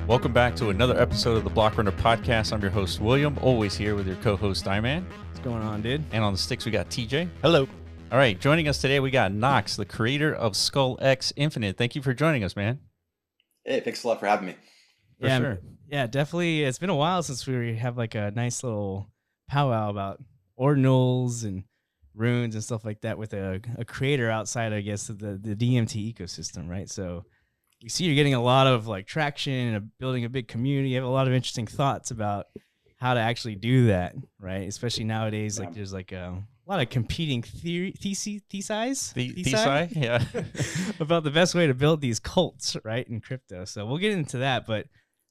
Welcome back to another episode of the Block Runner Podcast. I'm your host, William, always here with your co-host, Iman. What's going on, dude? And on the sticks, we got TJ. Hello. All right, joining us today, we got Knox, the creator of Skullx Infinite. Thank you for joining us, man. Hey, thanks a lot for having me. For sure. Yeah, definitely. It's been a while since we have like a nice little powwow about ordinals and runes and stuff like that with a creator outside, I guess, of the DMT ecosystem, right? So we see you're getting a lot of like traction and building a big community. You have a lot of interesting thoughts about how to actually do that, right? Especially nowadays, like there's like a lot of competing theses, yeah, about the best way to build these cults, right, in crypto. So we'll get into that, but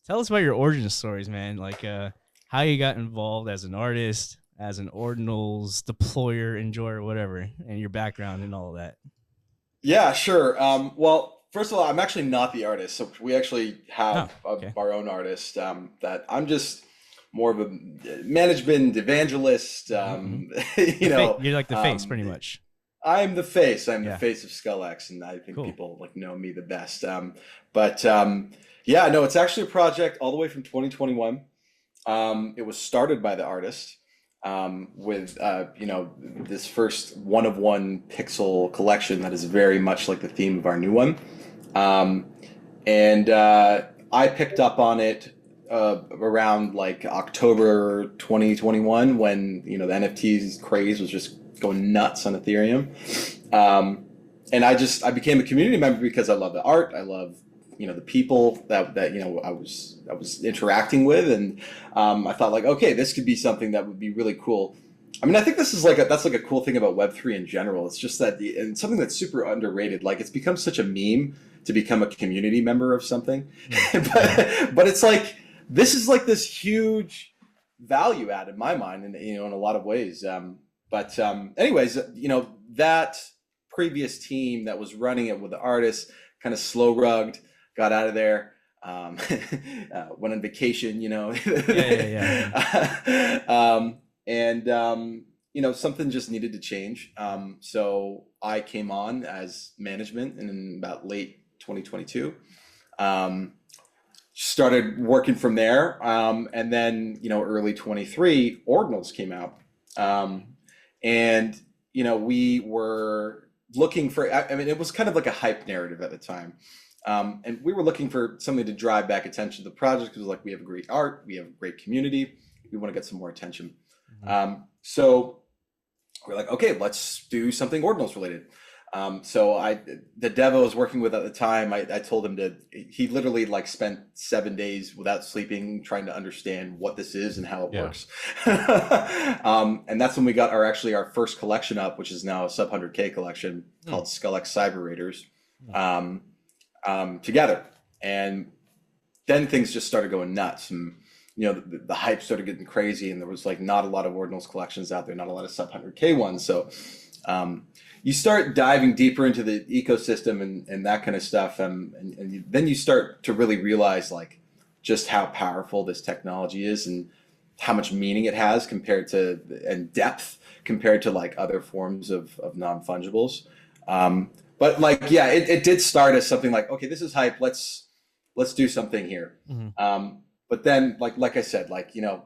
tell us about your origin stories, man. Like how you got involved as an artist, as an ordinals deployer, enjoyer, whatever, and your background and all of that. Yeah, sure. Well, first of all, I'm actually not the artist. So we actually have our own artist that I'm just more of a management evangelist. You know, you're like the face pretty much. I'm the face. I'm the face of Skullex, and I think people like know me the best. Yeah, no, it's actually a project all the way from 2021. It was started by the artist with you know, this first one-of-one pixel collection that is very much like the theme of our new one. I picked up on it around like October 2021 when, you know, the NFTs craze was just going nuts on Ethereum. And I became a community member because I love the art. I love, you know, the people that you know I was interacting with, and I thought like, okay, this could be something that would be really cool. I mean, I think this is that's a cool thing about Web3 in general. It's just that and something that's super underrated. Like, it's become such a meme to become a community member of something, but it's like this is like this huge value add in my mind, and you know, in a lot of ways. Anyways, you know, that previous team that was running it with the artists kind of slow rugged, got out of there, went on vacation, you know. You know, something just needed to change. So I came on as management in about late 2022. Started working from there. And then, you know, early 23, Ordinals came out. And, you know, we were looking for, I mean, it was kind of like a hype narrative at the time. And we were looking for something to drive back attention to the project, because like, we have great art, we have a great community, we want to get some more attention. So we're like, okay, let's do something Ordinals related. The dev I was working with at the time, I told him he literally like spent 7 days without sleeping trying to understand what this is and how it works. And that's when we got our first collection up, which is now a sub 100K collection called Skullex Cyber Raiders, together. And then things just started going nuts, and you know, the hype started getting crazy, and there was like not a lot of Ordinals collections out there, not a lot of sub 100K ones. So you start diving deeper into the ecosystem and that kind of stuff, and then you start to really realize like just how powerful this technology is and how much meaning it has compared to, and depth compared to like other forms of non-fungibles. But like, yeah, it did start as something like, okay, this is hype, let's do something here. But then, like I said, like, you know,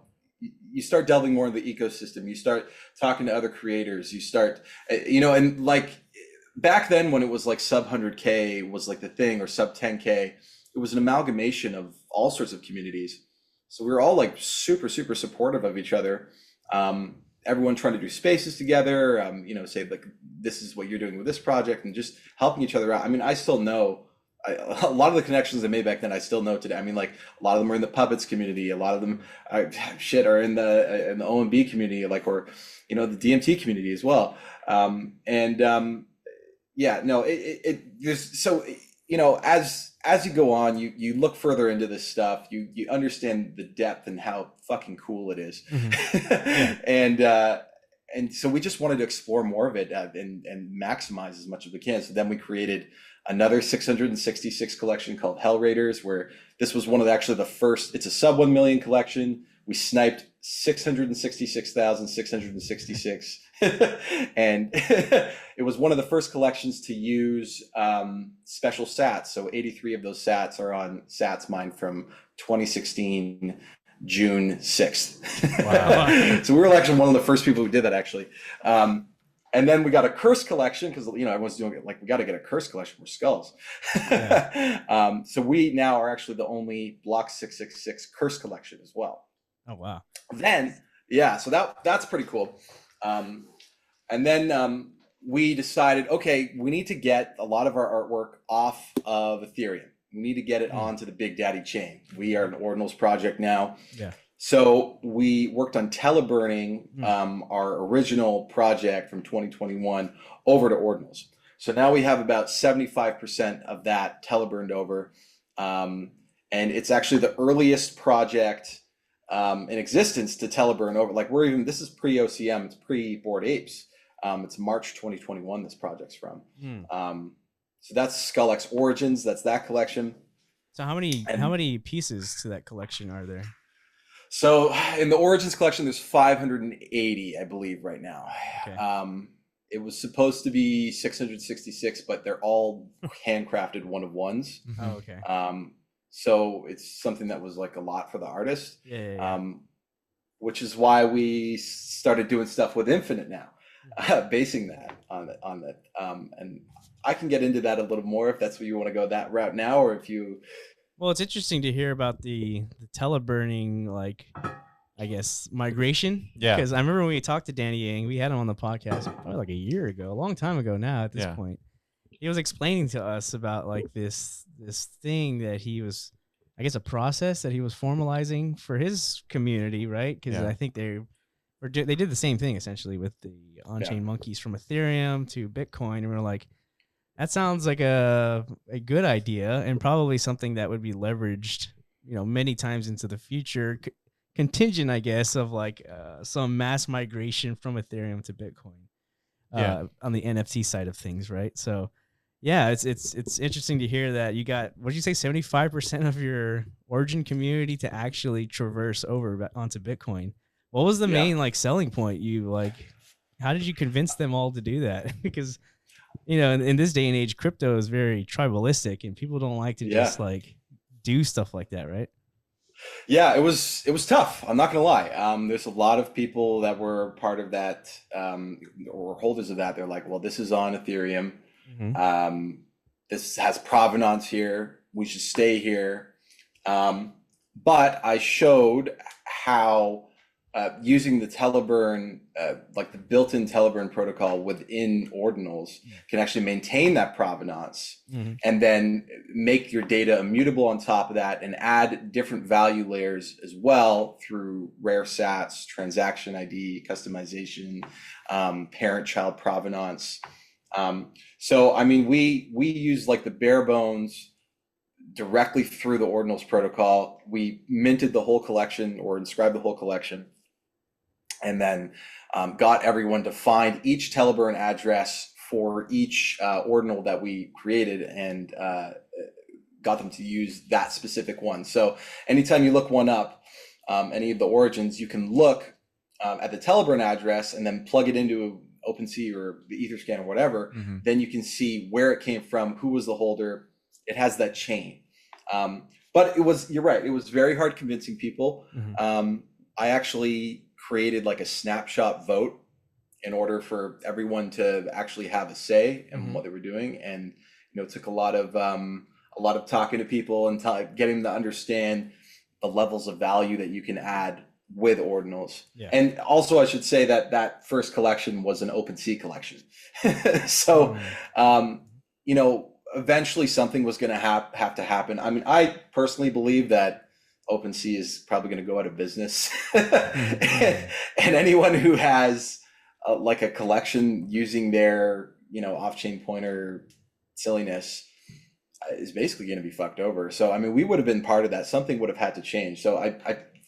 you start delving more into the ecosystem. You start talking to other creators. You start, you know, and like back then when it was like sub 100K was like the thing, or sub 10K, it was an amalgamation of all sorts of communities. So we were all like super, super supportive of each other. Everyone trying to do spaces together, you know, say like, this is what you're doing with this project, and just helping each other out. I mean, I still know, a lot of the connections I made back then, I still know today. I mean, like a lot of them are in the puppets community. A lot of them are in the OMB community, like, or, you know, the DMT community as well. Yeah, no, there's, so, you know, as you go on, you look further into this stuff, you understand the depth and how fucking cool it is. And so we just wanted to explore more of it and maximize as much as we can. So then we created another 666 collection called Hell Raiders, where this was one of the first, it's a sub 1 million collection. we sniped 666,666, and it was one of the first collections to use special sats. So 83 of those sats are on sats mined from 2016 June 6th. Wow. So we were actually one of the first people who did that, actually. And then we got a curse collection because, you know, everyone's doing it, like, we got to get a curse collection for skulls. Yeah. So we now are actually the only block 666 curse collection as well. Oh, wow. Then, yeah, so that's pretty cool. And then we decided, okay, we need to get a lot of our artwork off of Ethereum. We need to get it onto the Big Daddy chain. We are an Ordinals project now. Yeah. So we worked on teleburning our original project from 2021 over to Ordinals. So now we have about 75% of that teleburned over. And it's actually the earliest project in existence to teleburn over. Like, this is pre-OCM, it's pre-Bored Apes. It's March 2021 this project's from. So that's Skullex Origins, that's that collection. So how many pieces to that collection are there? So in the Origins collection, there's 580, I believe, right now. Okay. It was supposed to be 666, but they're all handcrafted one-of-ones. Oh, okay. So it's something that was like a lot for the artist. Yeah. Which is why we started doing stuff with Infinite now, basing that on that. And I can get into that a little more if that's what you want to go that route now, or if you. Well, it's interesting to hear about the teleburning, like, I guess, migration. Yeah. Because I remember when we talked to Danny Yang, we had him on the podcast probably like a year ago, a long time ago now at this point. He was explaining to us about like this thing that he was, I guess, a process that he was formalizing for his community, right? Because I think they did the same thing essentially with the on-chain monkeys from Ethereum to Bitcoin, and we're like, that sounds like a good idea and probably something that would be leveraged, you know, many times into the future, contingent, I guess, of like some mass migration from Ethereum to Bitcoin on the NFT side of things, right? So, yeah, it's interesting to hear that you got, what did you say, 75% of your origin community to actually traverse over onto Bitcoin. What was the main like selling point? How did you convince them all to do that? Because, you know, in this day and age, crypto is very tribalistic, and people don't like to just like do stuff like that, right? Yeah, it was tough. I'm not gonna lie. There's a lot of people that were part of that, or holders of that. They're like, well, this is on Ethereum. This has provenance here. We should stay here. But I showed how using the teleburn, like the built-in teleburn protocol within Ordinals, can actually maintain that provenance and then make your data immutable on top of that, and add different value layers as well through rare sats, transaction ID, customization, parent-child provenance. So, I mean, we use like the bare bones directly through the Ordinals protocol. We minted the whole collection, or inscribed the whole collection, and then got everyone to find each teleburn address for each ordinal that we created, and got them to use that specific one. So anytime you look one up, any of the origins, you can look at the teleburn address and then plug it into OpenSea or the Etherscan or whatever. Then you can see where it came from, who was the holder. It has that chain. But you're right, it was very hard convincing people. I actually created like a snapshot vote in order for everyone to actually have a say in what they were doing, and it took a lot of talking to people and getting them to understand the levels of value that you can add with Ordinals. And also, I should say that first collection was an OpenSea collection. So eventually something was going to have to happen. I mean, I personally believe that OpenSea is probably going to go out of business. And anyone who has like a collection using their, off-chain pointer silliness is basically going to be fucked over. So, I mean, we would have been part of that. Something would have had to change. So I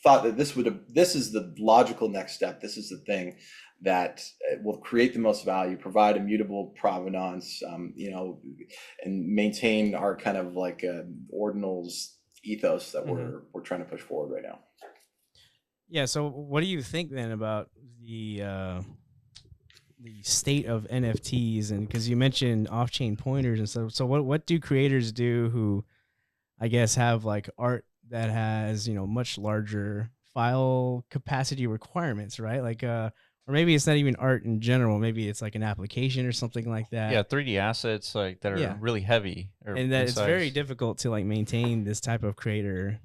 thought that this is the logical next step. This is the thing that will create the most value, provide immutable provenance, and maintain our kind of like Ordinals ethos that we're trying to push forward right now. Yeah. So what do you think then about the state of NFTs? And because you mentioned off-chain pointers and stuff, so what do creators do who, I guess, have like art that has, much larger file capacity requirements, right? Like, or maybe it's not even art in general. Maybe it's like an application or something like Yeah, that. 3D assets like that are Yeah. really heavy or And that in it's very size. difficult to like maintain this type of creator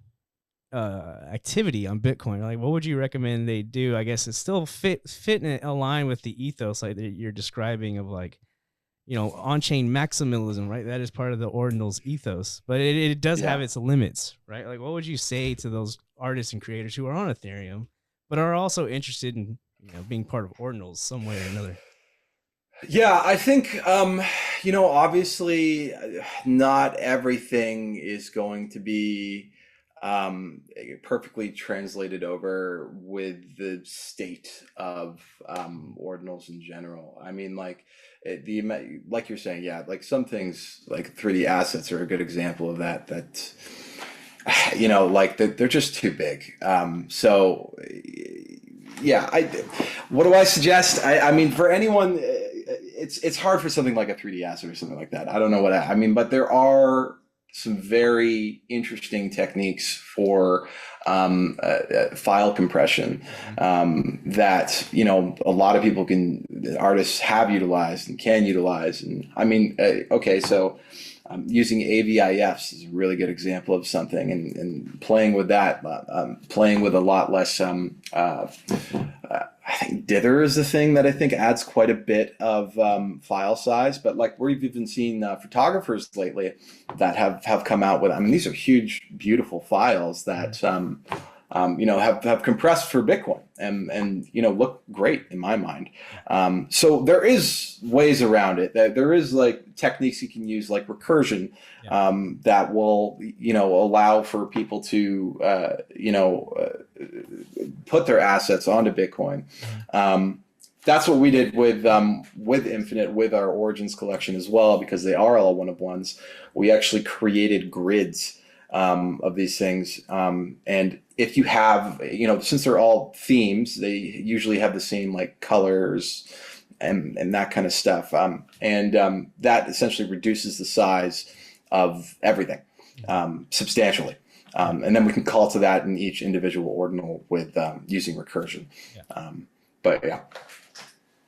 activity on Bitcoin. Like, what would you recommend they do? I guess it's still fit and align with the ethos like that you're describing of like, on-chain maximalism, right? That is part of the Ordinals ethos, but it does have Yeah. its limits, right? Like, what would you say to those artists and creators who are on Ethereum, but are also interested in, being part of Ordinals some way or another? Yeah, I think, obviously, not everything is going to be perfectly translated over with the state of ordinals in general. I mean, like like you're saying, yeah, like some things like 3D assets are a good example of that. That like they're just too big. So yeah, what do I suggest? I mean, for anyone, it's hard for something like a 3D asset or something like that. I don't know I mean, but there are some very interesting techniques for file compression that a lot of people artists have utilized and can utilize. And I mean, okay, so using AVIFs is a really good example of something, and playing with that, playing with a lot less. I think Dither is the thing that I think adds quite a bit of file size. But like we've even seen photographers lately that have come out with. I mean, these are huge, beautiful files that have compressed for Bitcoin and look great in my mind. So there is ways around it. There is like techniques you can use, like recursion, that will allow for people to put their assets onto Bitcoin. That's what we did with Infinite, with our Origins collection as well, because they are all one of ones. We actually created grids of these things, and if you have, since they're all themes, they usually have the same like colors and that kind of stuff, and that essentially reduces the size of everything substantially. And then we can call to that in each individual ordinal with using recursion. But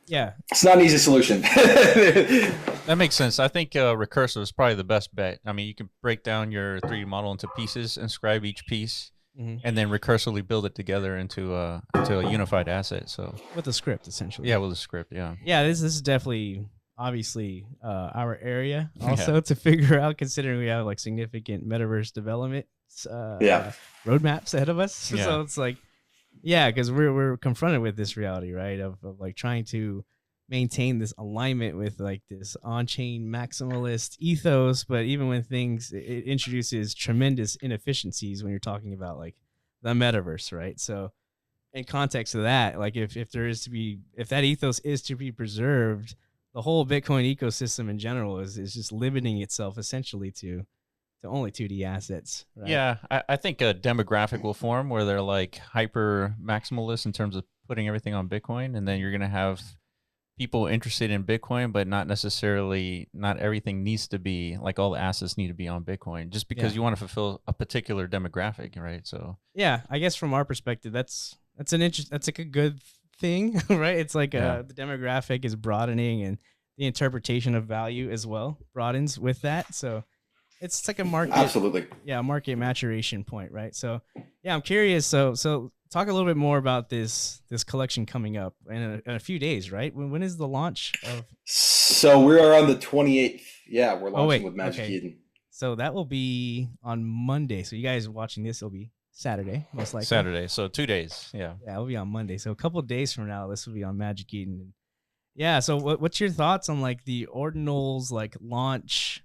Yeah, it's not an easy solution. That makes sense. I think recursive is probably the best bet. I mean, you can break down your 3D model into pieces, inscribe each piece, and then recursively build it together into a unified asset. So with a script essentially. yeah, with a script. Yeah. Yeah, this is definitely obviously our area also to figure out, considering we have like significant metaverse development roadmaps ahead of us. Yeah. So it's like, yeah, because we're confronted with this reality, right, of like trying to maintain this alignment with like this on-chain maximalist ethos, but even when it introduces tremendous inefficiencies when you're talking about like the metaverse, right? So in context of that, like if that ethos is to be preserved, the whole Bitcoin ecosystem in general is just limiting itself essentially to only 2D assets. Right? Yeah, I think a demographic will form where they're like hyper maximalist in terms of putting everything on Bitcoin, and then you're gonna have people interested in Bitcoin, but not everything needs to be like all the assets need to be on Bitcoin just because you want to fulfill a particular demographic, right? So yeah, I guess from our perspective, that's like a good thing, right? It's like the demographic is broadening and the interpretation of value as well broadens with that. So it's like a market, Absolutely. Yeah, market maturation point, right? So yeah, I'm curious. So talk a little bit more about this collection coming up in a few days, right? When is the launch of? So we are on the 28th. Yeah, we're launching with Magic Eden. So that will be on Monday. So you guys watching this, it'll be Saturday, most likely. Saturday. So 2 days. Yeah. Yeah, it'll be on Monday. So a couple of days from now, this will be on Magic Eden. Yeah. So what's your thoughts on like the Ordinals like launch?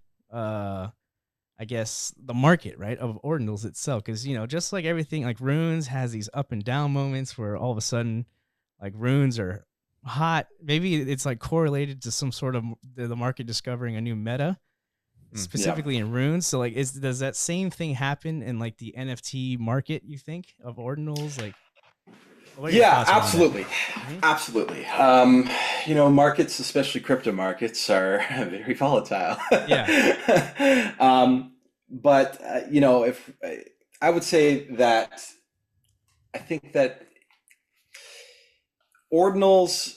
I guess the market, right, of Ordinals itself, because just like everything, like runes has these up and down moments where all of a sudden, like runes are hot. Maybe it's like correlated to some sort of the market discovering a new meta, specifically in runes. So like, does that same thing happen in like the NFT market? You think of Ordinals, like? What are your Yeah, thoughts around absolutely. that? Absolutely. Markets, especially crypto markets, are very volatile. Yeah. But if I would say that I think that ordinals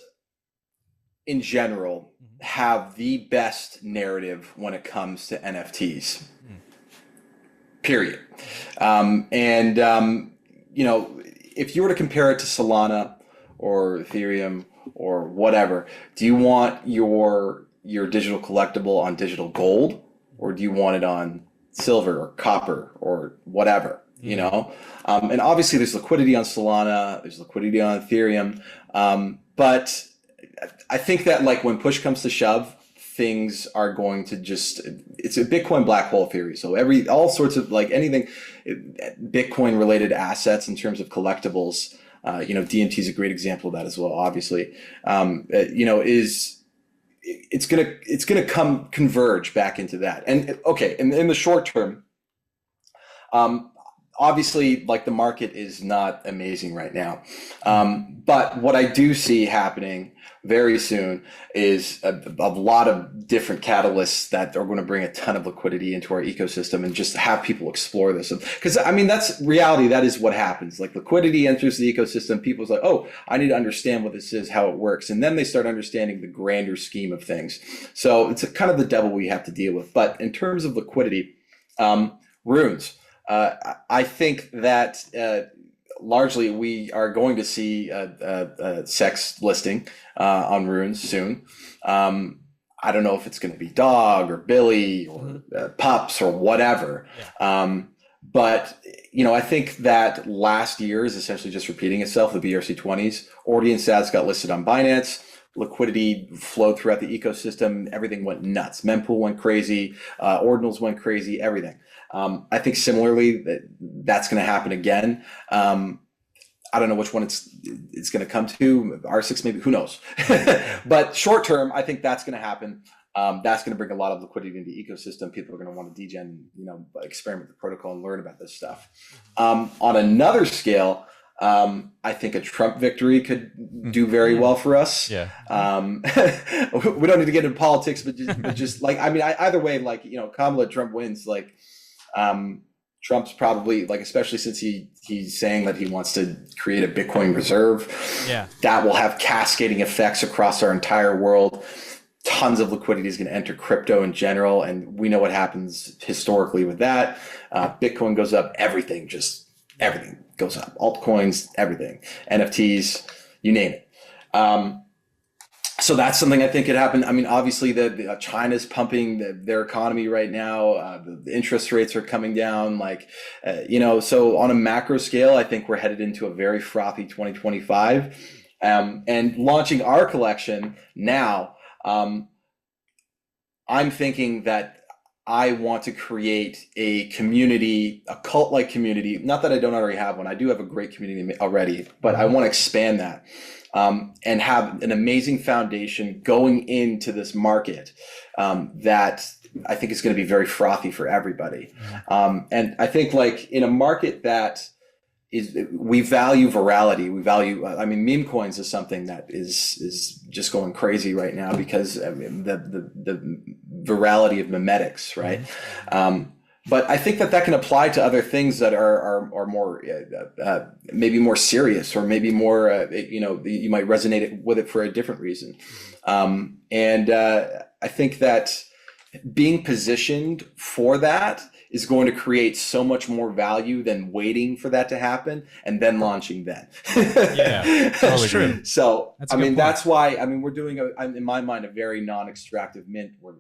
in general have the best narrative when it comes to NFTs. Period. If you were to compare it to Solana or Ethereum or whatever, do you want your digital collectible on digital gold, or do you want it on silver or copper or whatever? And obviously there's liquidity on Solana, there's liquidity on Ethereum, but I think that like when push comes to shove, things are going to it's a Bitcoin black hole theory. So all sorts of like anything Bitcoin related assets in terms of collectibles, DMT is a great example of that as well, obviously, it's going to converge back into that. And okay, in the short term, obviously, like the market is not amazing right now. But what I do see happening very soon is a lot of different catalysts that are going to bring a ton of liquidity into our ecosystem and just have people explore this. Because I mean, that's reality. That is what happens. Like liquidity enters the ecosystem. People's like, oh, I need to understand what this is, how it works. And then they start understanding the grander scheme of things. So it's kind of the devil we have to deal with. But in terms of liquidity, runes. I think that largely we are going to see a sex listing on runes soon. I don't know if it's going to be dog or Billy or pups or whatever. Yeah. But I think that last year is essentially just repeating itself. The BRC20s, Ordinal sats got listed on Binance. Liquidity flowed throughout the ecosystem. Everything went nuts. Mempool went crazy. Ordinals went crazy. Everything. I think similarly that's going to happen again. I don't know which one it's going to come to. R6 maybe, who knows? But short term, I think that's going to happen. That's going to bring a lot of liquidity into the ecosystem. People are going to want to degen, experiment with the protocol and learn about this stuff. On another scale, I think a Trump victory could do very well for us. Yeah. We don't need to get into politics, but just like, I mean, either way, like, Kamala, Trump wins, like, Trump's probably like, especially since he's saying that he wants to create a Bitcoin reserve. Yeah. That will have cascading effects across our entire world. Tons of liquidity is going to enter crypto in general. And we know what happens historically with that. Bitcoin goes up, everything goes up. Altcoins, everything, NFTs, you name it. So that's something I think could happen. I mean, obviously, China's pumping their economy right now. The interest rates are coming down. Like, so on a macro scale, I think we're headed into a very frothy 2025. And launching our collection now, I'm thinking that I want to create a community, a cult-like community. Not that I don't already have one. I do have a great community already, but I want to expand that. And have an amazing foundation going into this market that I think is going to be very frothy for everybody. And I think like in a market that we value virality, I mean, meme coins is something that is just going crazy right now because the virality of memetics, right? But I think that can apply to other things that are more maybe more serious, or maybe more you might resonate with it for a different reason. And I think that being positioned for that is going to create so much more value than waiting for that to happen and then launching then. Yeah, totally true. So that's why we're doing in my mind a very non-extractive mint where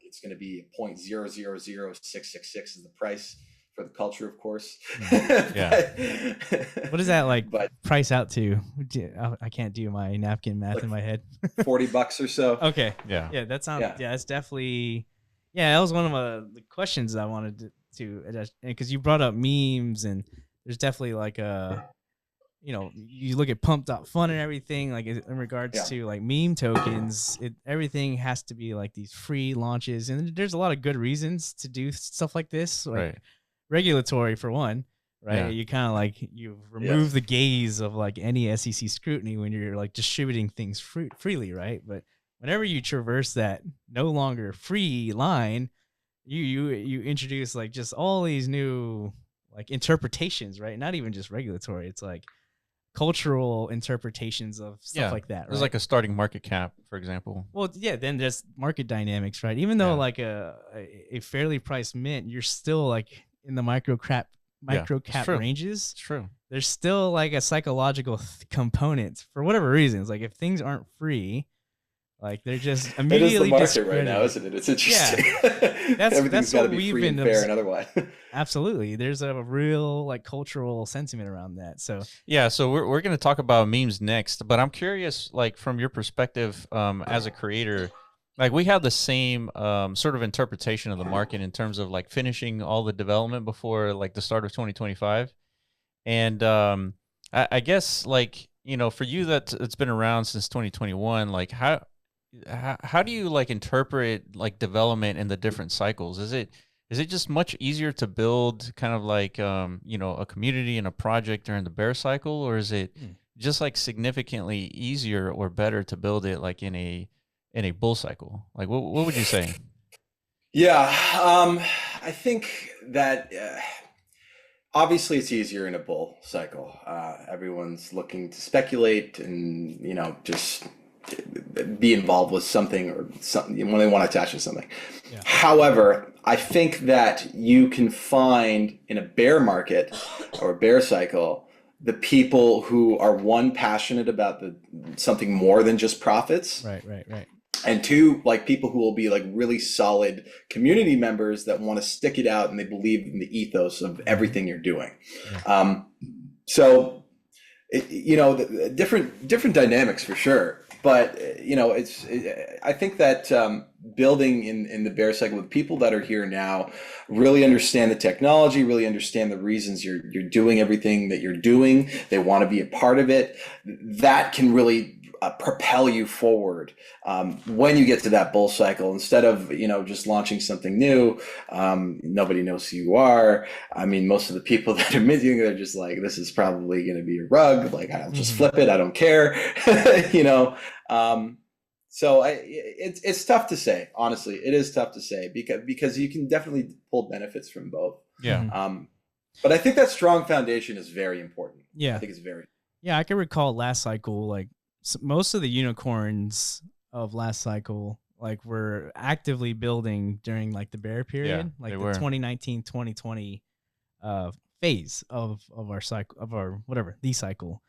it's going to be 0.000666 is the price for the culture, of course. Yeah. What is that like price out to? I can't do my napkin math like in my head. $40 or so. Okay. Yeah. That sounds. Yeah. That's definitely. Yeah, that was one of the questions I wanted to address, because you brought up memes, and there's definitely like you look at pump.fun and everything, like in regards to like meme tokens, everything has to be like these free launches, and there's a lot of good reasons to do stuff like this, like regulatory for one, right? Yeah. You kind of like you remove the gaze of like any SEC scrutiny when you're like distributing things freely, right? But whenever you traverse that no longer free line, you introduce like just all these new like interpretations, right? Not even just regulatory. It's like cultural interpretations of stuff like that, right? There's like a starting market cap, for example. Well, yeah, then there's market dynamics, right? Even though like a fairly priced mint, you're still like in the micro cap ranges. It's true. There's still like a psychological component for whatever reasons. Like if things aren't free, like they're just immediately it is the market right now, isn't it? It's interesting. Yeah. Everything's got to what be we've free been and fair and otherwise. Absolutely. There's a real like cultural sentiment around that. So yeah, so we're going to talk about memes next, but I'm curious, like from your perspective as a creator, like we have the same sort of interpretation of the market in terms of like finishing all the development before like the start of 2025. And I guess like, you know, for you that it's been around since 2021, like how do you like interpret like development in the different cycles? Is it just much easier to build kind of like you know, a community and a project during the bear cycle, or is it just like significantly easier or better to build it like in a bull cycle? Like what would you say? Yeah, I think that obviously it's easier in a bull cycle. Everyone's looking to speculate and, you know, just be involved with something or something when they want to attach to something. Yeah. However, I think that you can find in a bear market or a bear cycle the people who are passionate about something more than just profits. Right. And two, like people who will be like really solid community members that want to stick it out and they believe in the ethos of everything you're doing. Yeah. So, you know, different dynamics for sure. But, you know, I think that building in the bear cycle with people that are here now really understand the technology, really understand the reasons you're doing everything that you're doing. They want to be a part of it. That can really propel you forward when you get to that bull cycle, instead of, you know, just launching something new. Nobody knows who you are. I mean, most of the people that are minting, they're just like, this is probably going to be a rug. Like, I'll just flip it. I don't care. You know? So it's tough to say, honestly. It is tough to say because you can definitely pull benefits from both. Yeah. But I think that strong foundation is very important. Yeah. I think it's very. Yeah. I can recall last cycle, like most of the unicorns of last cycle, like were actively building during like the bear period, like the 2019, 2020 phase of our cycle, of our whatever, the cycle.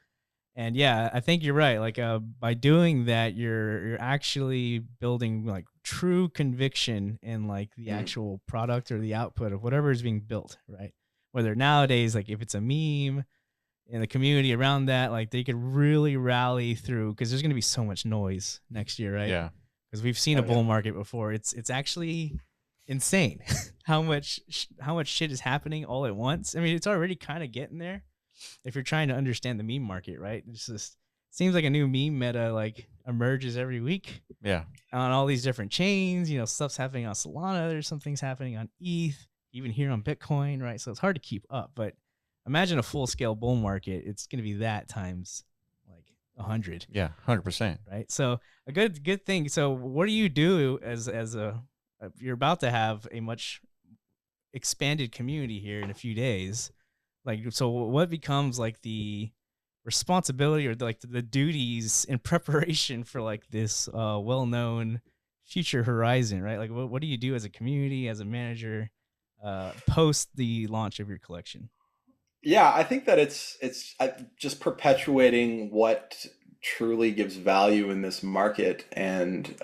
And yeah, I think you're right. Like by doing that, you're actually building like true conviction in like the actual product or the output of whatever is being built, right? Whether nowadays, like if it's a meme in the community around that, like they could really rally through, because there's going to be so much noise next year, right? Yeah. Because we've seen a bull market before. It's actually insane how much shit is happening all at once. I mean, it's already kind of getting there if you're trying to understand the meme market, right? It's just seems like a new meme meta like emerges every week. Yeah. On all these different chains, you know, stuff's happening on Solana. There's some things happening on ETH, even here on Bitcoin, right? So it's hard to keep up, but imagine a full-scale bull market. It's going to be that times like 100. Yeah, 100%. Right. So a good thing. So what do you do as you're about to have a much expanded community here in a few days? Like, so what becomes like the responsibility or like the duties in preparation for like this well-known future horizon, right? Like, what do you do as a community, as a manager, post the launch of your collection? Yeah, I think that it's just perpetuating what truly gives value in this market, and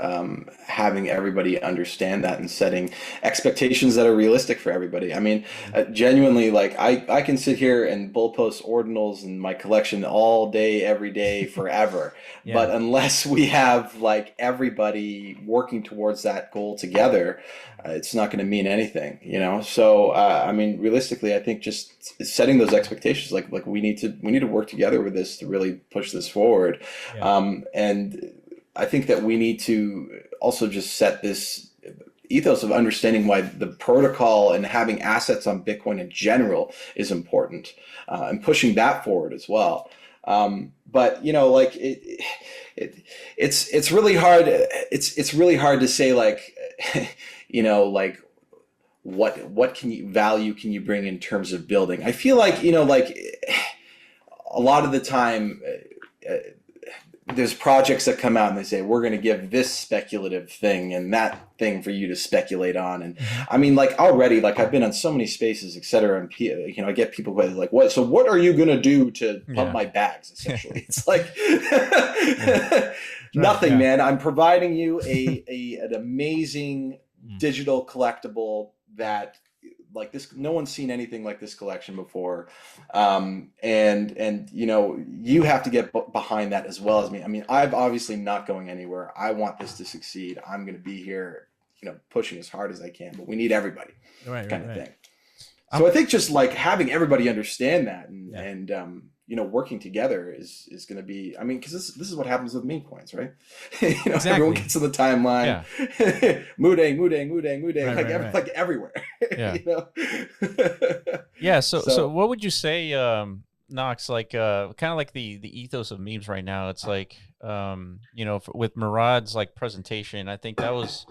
having everybody understand that and setting expectations that are realistic for everybody. I mean, genuinely, like I can sit here and bull post ordinals in my collection all day, every day, forever. Yeah. But unless we have like everybody working towards that goal together, it's not going to mean anything, you know? So, I mean, realistically, I think just setting those expectations, like we need to work together with this to really push this forward. Yeah. And I think that we need to also just set this ethos of understanding why the protocol and having assets on Bitcoin in general is important, and pushing that forward as well. But you know, like it's really hard. It's really hard to say, like, you know, like what value can you bring in terms of building? I feel like, you know, like a lot of the time, there's projects that come out and they say, we're going to give this speculative thing and that thing for you to speculate on. And I mean, like already, like I've been on so many spaces, et cetera. And, you know, I get people like, what, so what are you going to do to pump my bags? Essentially. It's like nothing, man. I'm providing you an amazing digital collectible that, like this, no one's seen anything like this collection before, and you know, you have to get behind that as well as me. I mean, I'm obviously not going anywhere. I want this to succeed. I'm going to be here, you know, pushing as hard as I can. But we need everybody, kind of thing. So I think just like having everybody understand that and you know, working together is going to be, I mean, because this is what happens with meme coins, right? You know, exactly. Everyone gets on the timeline, moodang, like everywhere. Yeah. You know? Yeah. So what would you say, Knox, like kind of like the ethos of memes right now? It's like, you know, with Murad's like presentation, I think that was,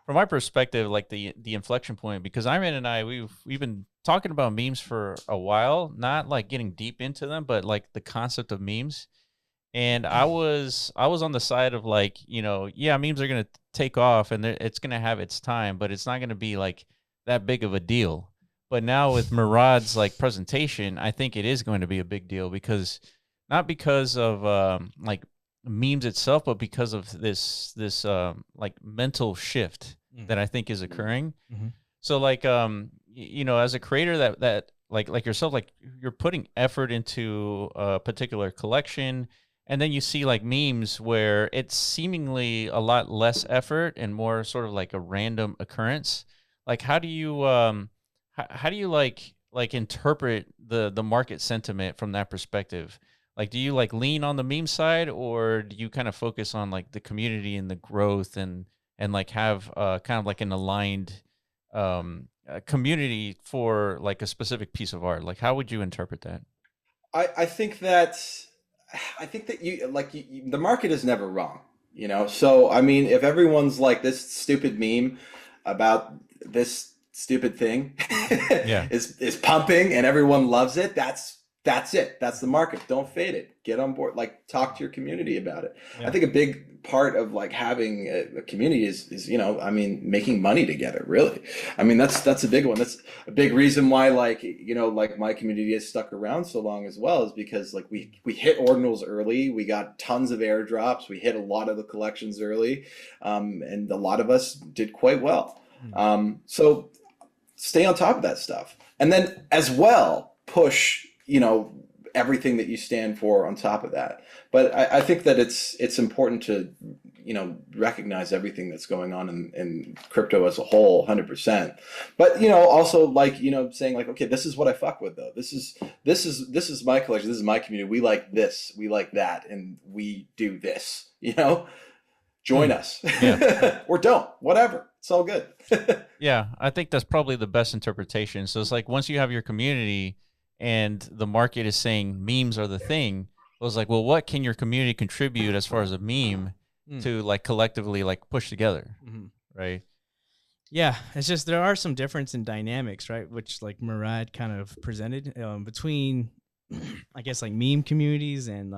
from my perspective, like the inflection point, because Iron and I, we've been talking about memes for a while, not like getting deep into them, but like the concept of memes. And I was on the side of like, you know, yeah, memes are going to take off and it's going to have its time, but it's not going to be like that big of a deal. But now with Murad's like presentation, I think it is going to be a big deal, because not because of like memes itself, but because of this like mental shift that I think is occurring. So like you know, as a creator that like yourself, like you're putting effort into a particular collection, and then you see like memes where it's seemingly a lot less effort and more sort of like a random occurrence. Like how do you like interpret the market sentiment from that perspective? Like, do you like lean on the meme side, or do you kind of focus on like the community and the growth and like have kind of like an aligned community for like a specific piece of art? Like, how would you interpret that? I think that you like the market is never wrong, you know? So, I mean, if everyone's like, this stupid meme about this stupid thing is pumping and everyone loves it, that's it. That's the market. Don't fade it. Get on board. Like, talk to your community about it. I think a big part of like having a community is, you know, I mean, making money together, really. I mean, that's a big one. That's a big reason why, like, you know, like my community has stuck around so long as well, is because like we hit Ordinals early. We got tons of airdrops. We hit a lot of the collections early. And a lot of us did quite well. So stay on top of that stuff. And then as well, push, you know, everything that you stand for on top of that. But I think that it's important to, you know, recognize everything that's going on in crypto as a whole, 100%. But, you know, also like, you know, saying like, okay, this is what I fuck with though. This is my collection. This is my community. We like this, we like that, and we do this, you know, join us. Or don't, whatever. It's all good. Yeah. I think that's probably the best interpretation. So it's like, once you have your community and the market is saying memes are the thing, I was like, well, what can your community contribute as far as a meme to like collectively like push together, right? Yeah, it's just there are some difference in dynamics, right? Which like Murad kind of presented between, I guess, like meme communities and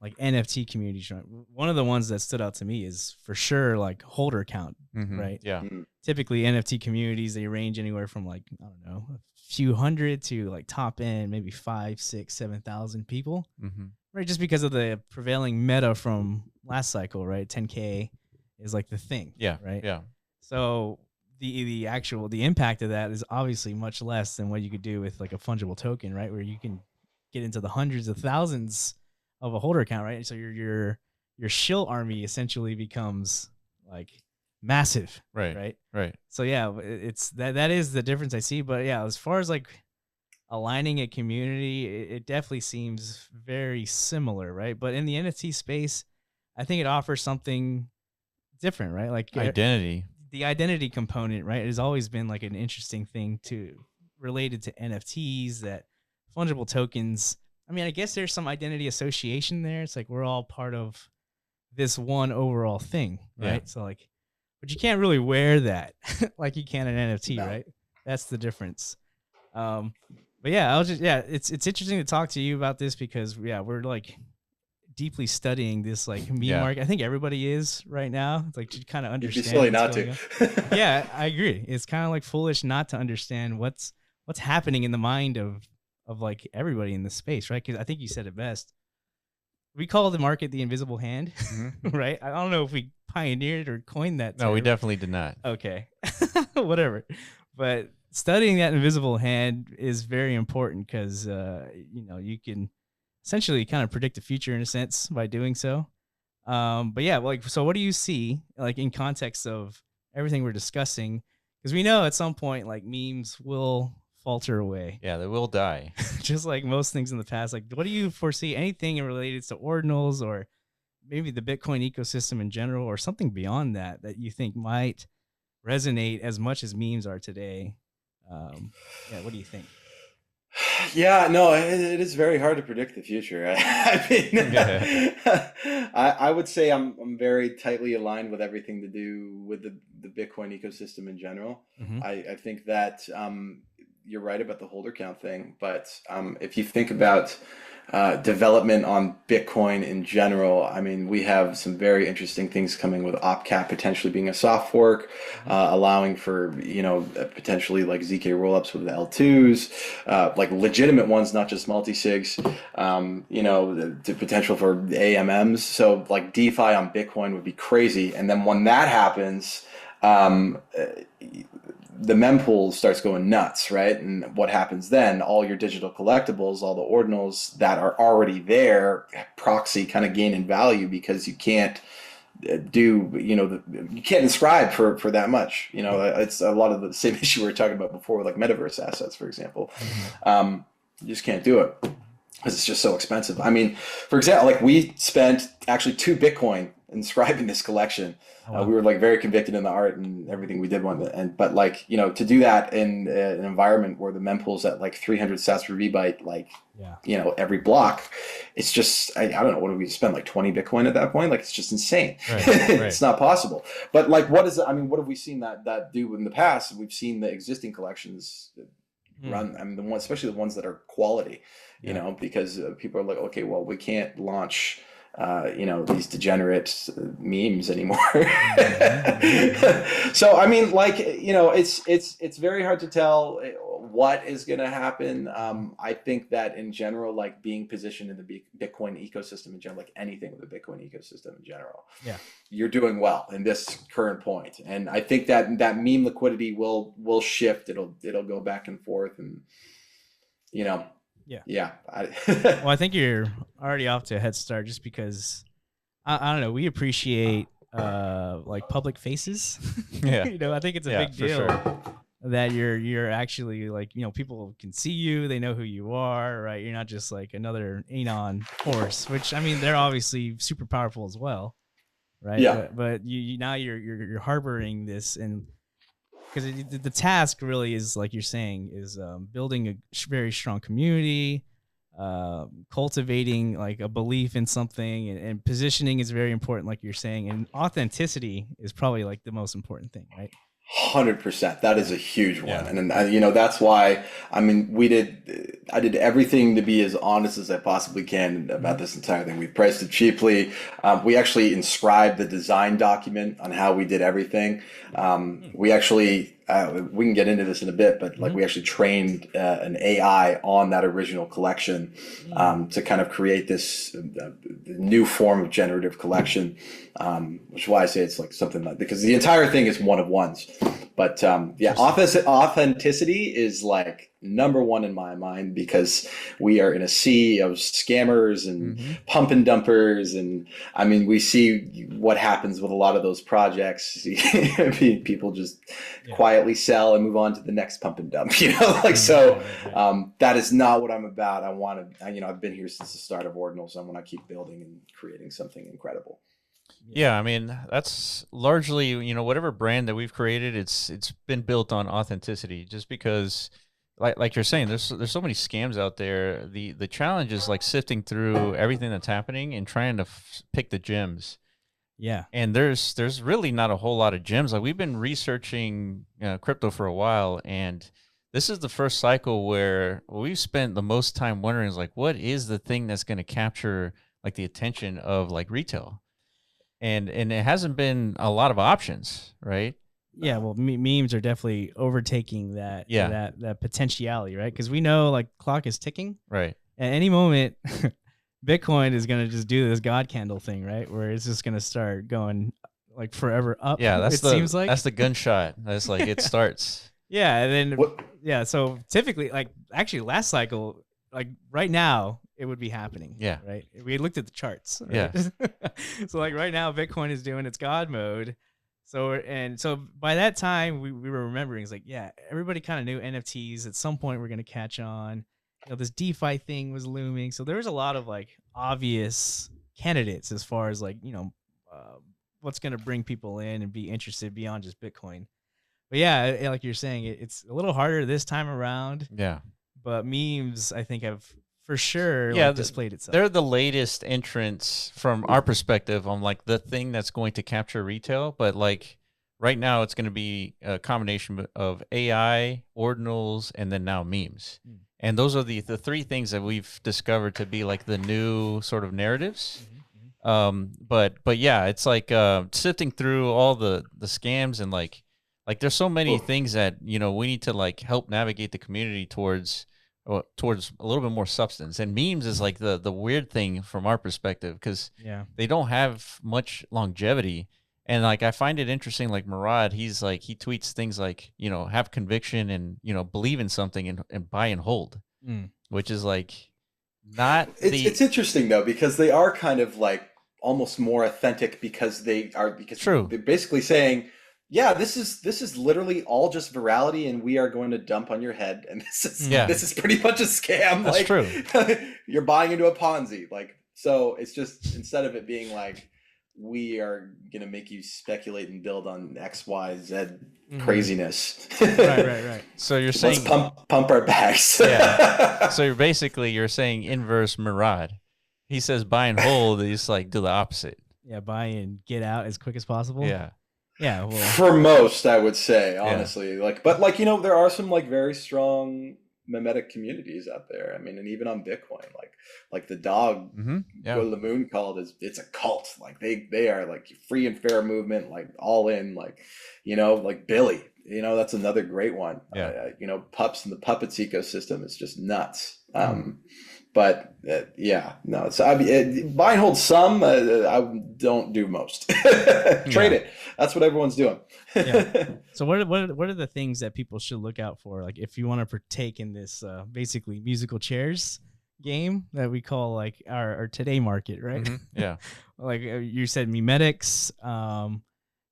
like NFT communities. Right? One of the ones that stood out to me is for sure like holder count, right? Yeah. Typically NFT communities, they range anywhere from like, I don't know, a few hundred to like top end, maybe 5, 6, 7,000 people, right? Just because of the prevailing meta from last cycle, right? 10K is like the thing. Yeah. Right. Yeah. So the impact of that is obviously much less than what you could do with like a fungible token, right? Where you can get into the hundreds of thousands of a holder count, right? So your shill army essentially becomes like massive, right. So yeah, it's that is the difference I see. But yeah, as far as like aligning a community, it definitely seems very similar, right? But in the NFT space, I think it offers something different, right? Like identity. the identity component, right, has always been like an interesting thing to related to NFTs, that fungible tokens. I mean, I guess there's some identity association there. It's like we're all part of this one overall thing, right? Yeah. So like, but you can't really wear that like you can an NFT, No. right? That's the difference. But yeah, it's interesting to talk to you about this because we're like deeply studying this like meme market. I think everybody is right now. It's like to kind of understand. You'd be silly not to. Yeah, I agree. It's kind of like foolish not to understand what's happening in the mind of like everybody in this space, right? Because I think you said it best. We call the market the invisible hand, right? I don't know if we pioneered or coined that term. No, we definitely did not. Okay, whatever. But studying that invisible hand is very important because you can essentially kind of predict the future in a sense by doing so. But yeah, like, so what do you see like in context of everything we're discussing? Because we know at some point like memes will falter away. Yeah, they will die. Just like most things in the past. Like, what do you foresee? Anything related to ordinals or maybe the Bitcoin ecosystem in general, or something beyond that you think might resonate as much as memes are today? What do you think? Yeah, no, it is very hard to predict the future. I mean, I would say I'm very tightly aligned with everything to do with the Bitcoin ecosystem in general. Mm-hmm. I think that you're right about the holder count thing, but if you think about development on Bitcoin in general, I mean, we have some very interesting things coming with OpCap potentially being a soft fork, allowing for, potentially like ZK rollups with the L2s, like legitimate ones, not just multi-sigs, the potential for AMMs. So like DeFi on Bitcoin would be crazy. And then when that happens, the mempool starts going nuts, right? And what happens then? All your digital collectibles, all the ordinals that are already there, proxy kind of gain in value because you can't you can't inscribe for that much. It's a lot of the same issue we were talking about before with like Metaverse assets, for example. You just can't do it because it's just so expensive. I mean, for example, like we spent actually 2 Bitcoin inscribing this collection. We were like very convicted in the art and everything we did but like, to do that in an environment where the mempool's at like 300 sats per VByte, like, every block, it's just, I don't know, what do we spend, like 20 Bitcoin at that point? Like, it's just insane. Right. It's not possible. But like, what have we seen that do in the past? We've seen the existing collections run, I mean, especially the ones that are quality, because people are like, okay, well, we can't launch these degenerate memes anymore. So I mean, like, it's very hard to tell what is going to happen. I think that in general, like being positioned in the Bitcoin ecosystem in general, like anything with the Bitcoin ecosystem in general, you're doing well in this current point. And I think that meme liquidity will shift. It'll go back and forth, and Yeah. Well, I think you're already off to a head start just because I don't know. We appreciate like public faces. Yeah. I think it's a big deal sure. that you're actually like, people can see you, they know who you are, right? You're not just like another Anon horse, which I mean, they're obviously super powerful as well, right? Yeah. But you're harboring this, and because the task really is, like you're saying, is building a very strong community, cultivating like a belief in something, and positioning is very important, like you're saying, and authenticity is probably like the most important thing, right? 100%. That is a huge one. Yeah. And that's why, I mean, I did everything to be as honest as I possibly can about this entire thing. We priced it cheaply. We actually inscribed the design document on how we did everything. We actually, we can get into this in a bit, but like we actually trained an AI on that original collection to kind of create this new form of generative collection, which is why I say it's like something like, because the entire thing is one of ones. But authenticity is like number one in my mind, because we are in a sea of scammers and pump and dumpers. And I mean, we see what happens with a lot of those projects. People just quietly sell and move on to the next pump and dump, so that is not what I'm about. I want to, I've been here since the start of Ordinal, so I want to keep building and creating something incredible. Yeah, I mean, that's largely, whatever brand that we've created, it's been built on authenticity just because like you're saying, there's so many scams out there. The challenge is like sifting through everything that's happening and trying to pick the gems. Yeah. And there's really not a whole lot of gems. Like we've been researching crypto for a while, and this is the first cycle where we've spent the most time wondering is like, what is the thing that's going to capture like the attention of like retail? And it hasn't been a lot of options, right? Yeah, well, memes are definitely overtaking that Yeah. that potentiality, right? Because we know like clock is ticking. Right. At any moment, Bitcoin is gonna just do this God candle thing, right? Where it's just gonna start going like forever up. Yeah, Seems like that's the gunshot. That's like it starts. Yeah, and then What? yeah. So typically, like actually, last cycle, like right now, it would be happening. Yeah. Right. We looked at the charts. Right? Yeah. So like right now, Bitcoin is doing its God mode. So by that time, we were remembering, it's like, yeah, everybody kind of knew NFTs at some point were going to catch on. This DeFi thing was looming. So there was a lot of like obvious candidates as far as like, what's going to bring people in and be interested beyond just Bitcoin. But yeah, like you're saying, it's a little harder this time around. Yeah. But memes, I think, have for sure displayed itself. They're the latest entrants from our perspective on like the thing that's going to capture retail. But like right now, it's going to be a combination of AI, ordinals, and then now memes. And those are the three things that we've discovered to be like the new sort of narratives. But yeah, it's like sifting through all the scams and like there's so many things that we need to like help navigate the community towards a little bit more substance. And memes is like the weird thing from our perspective because they don't have much longevity. And like I find it interesting, like Murad, he's like he tweets things like have conviction and believe in something and buy and hold, which is like not. It's interesting though because they are kind of like almost more authentic because True. They're basically saying, yeah, this is literally all just virality, and we are going to dump on your head, and this is pretty much a scam. That's like, true. You're buying into a Ponzi, like so. It's just instead of it being like we are gonna make you speculate and build on X, Y, Z craziness. Right. So you're saying let's pump our bags. Yeah. So you're saying inverse Murad. He says buy and hold. He's like do the opposite. Yeah, buy and get out as quick as possible. Yeah. Yeah, well, for most, I would say, honestly, there are some like very strong memetic communities out there. I mean, and even on Bitcoin, like the dog Go to the Moon called it's a cult. Like they are like free and fair movement, like all in, like like Billy. That's another great one. Pups and the Puppets ecosystem is just nuts. But no. So buy and hold some. I don't do most. Trade it. That's what everyone's doing. So what are the things that people should look out for? Like if you want to partake in this basically musical chairs game that we call like our today market, right? Yeah. Like you said, memetics.